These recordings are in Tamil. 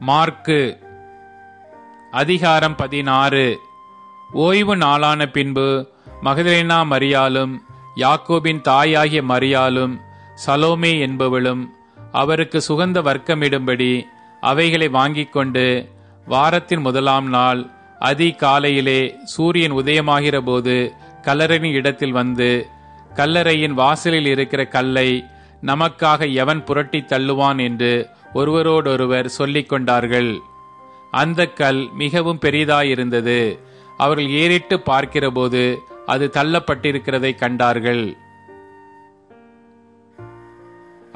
மார்க்கு அதிகாரம் 16. ஓய்வு நாளான பின்பு மகதலேனா மரியாளும் யாக்கோபின் தாயாகிய மரியாளும் சலோமே என்பவளும் அவருக்கு சுகந்த வர்க்கமிடும்படி அவைகளை வாங்கிக் கொண்டு வாரத்தின் முதலாம் நாள் அதிகாலையிலே சூரியன் உதயமாகிற போது கல்லறையின் இடத்தில் வந்து, கல்லறையின் வாசலில் இருக்கிற கல்லை நமக்காக எவன் புரட்டி தள்ளுவான் என்று ஒருவரோடொருவர் சொல்லிக் கொண்டார்கள். அந்த கல் மிகவும் பெரிதாயிருந்தது. அவர்கள் ஏறிட்டு பார்க்கிறபோது அது தள்ளப்பட்டிருக்கிறதை கண்டார்கள்.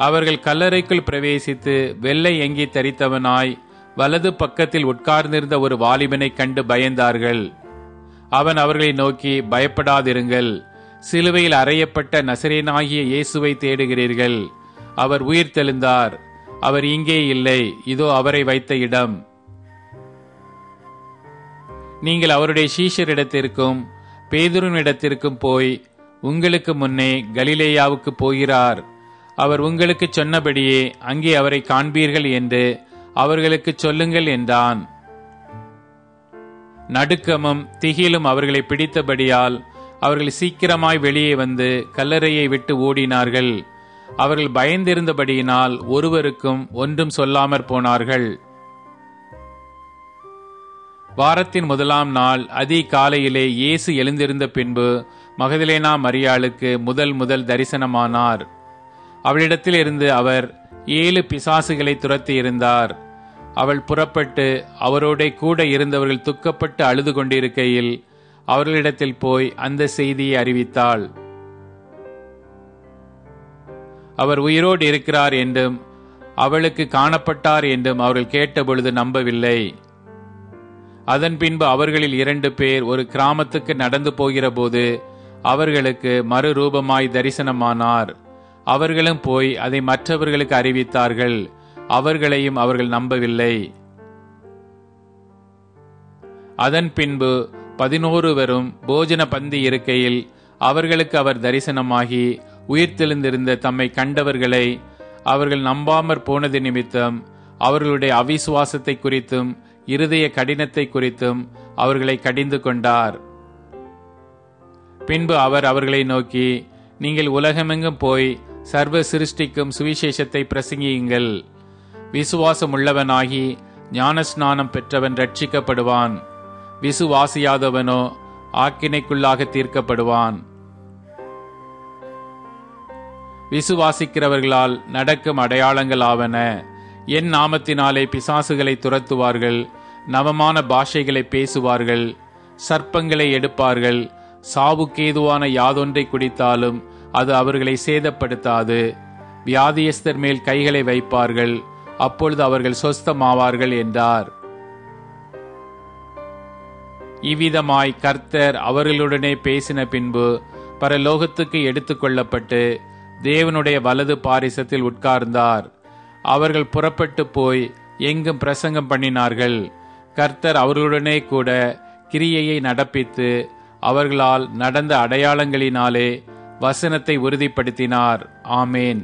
அவர்கள் கல்லறைக்குள் பிரவேசித்து வெள்ளை எங்கி தரித்தவனாய் வலது பக்கத்தில் உட்கார்ந்திருந்த ஒரு வாலிபனை கண்டு பயந்தார்கள். அவன் அவர்களை நோக்கி, பயப்படாதிருங்கள், சிலுவையில் அறையப்பட்ட நசரேயனாகிய இயேசுவை தேடுகிறீர்கள். அவர் உயிர்த்தெழுந்தார். அவர் இங்கே இல்லை, இதோ அவரை வைத்த இடம். நீங்கள் அவருடைய சீஷரிடத்திற்கும் பேதுருவினிடத்திற்கும் போய், உங்களுக்கு முன்னே கலிலேயாவுக்கு போகிறார், அவர் உங்களுக்கு சொன்னபடியே அங்கே அவரை காண்பீர்கள் என்று அவர்களுக்கு சொல்லுங்கள் என்றான். நடுக்கமும் திகிலும் அவர்களை பிடித்தபடியால் அவர்கள் சீக்கிரமாய் வெளியே வந்து கல்லறையை விட்டு ஓடினார்கள். அவர்கள் பயந்திருந்தபடியினால் ஒருவருக்கும் ஒன்றும் சொல்லாமற் போனார்கள். வாரத்தின் முதலாம் நாள் அதிகாலையிலே இயேசு எழுந்திருந்த பின்பு மகதலேனா மரியாளுக்கு முதல் தரிசனமானார். அவளிடத்தில் இருந்து அவர் 7 பிசாசுகளை துரத்தி இருந்தார். அவள் புறப்பட்டு அவரோட கூட இருந்தவர்கள் துக்கப்பட்டு அழுது கொண்டிருக்கையில் அவர்களிடத்தில் போய் அந்த செய்தியை அறிவித்தாள். அவர் உயிரோடு இருக்கிறார் என்றும் அவளுக்கு காணப்பட்டார் என்றும் அவர்கள் கேட்டபொழுது நம்பவில்லை. அதன் பின்பு அவர்களில் 2 பேர் ஒரு கிராமத்துக்கு நடந்து போகிற போது அவர்களுக்கு மறுரூபமாய் தரிசனமானார். அவர்களும் போய் அதை மற்றவர்களுக்கு அறிவித்தார்கள். அவர்களையும் அவர்கள் நம்பவில்லை. அதன் பின்பு 11 போஜன பந்தி இருக்கையில் அவர்களுக்கு அவர் தரிசனமாகி உயிர்த்தெழுந்திருந்த தம்மை கண்டவர்களை அவர்கள் நம்பாமற் போனது நிமித்தம் அவர்களுடைய அவிசுவாசத்தை குறித்தும் இருதய கடினத்தை குறித்தும் அவர்களை கடிந்து கொண்டார். பின்பு அவர் அவர்களை நோக்கி, நீங்கள் உலகமெங்கும் போய் சர்வ சிருஷ்டிக்கும் சுவிசேஷத்தை பிரசங்கியுங்கள். விசுவாசம் உள்ளவனாகி ஞானஸ்நானம் பெற்றவன் ரட்சிக்கப்படுவான், விசுவாசியாதவனோ ஆக்கினைக்குள்ளாக தீர்க்கப்படுவான். விசுவாசிக்கிறவர்களால் நடக்கும் அடையாளங்கள் ஆவன. என் நாமத்தினாலே பிசாசுகளை துரத்துவார்கள், நவமான பாஷைகளை பேசுவார்கள், சர்ப்பங்களை எடுப்பார்கள், சாவுக்கேதுவான யாதொன்றை குடித்தாலும் அது அவர்களை சேதப்படுத்தாது. வியாதியஸ்தர் மேல் கைகளை வைப்பார்கள், அப்பொழுது அவர்கள் சொஸ்தமாவார்கள் என்றார். இவ்விதமாய் கர்த்தர் அவர்களுடனே பேசின பின்பு பரலோகத்துக்கு எடுத்துக்கொள்ளப்பட்டு தேவனுடைய வலது பாரிசத்தில் உட்கார்ந்தார். அவர்கள் புறப்பட்டு போய் எங்கும் பிரசங்கம் பண்ணினார்கள். கர்த்தர் அவர்களுடனே கூட கிரியையை நடப்பித்து அவர்களால் நடந்த அடையாளங்களினாலே வசனத்தை உறுதிப்படுத்தினார். ஆமேன்.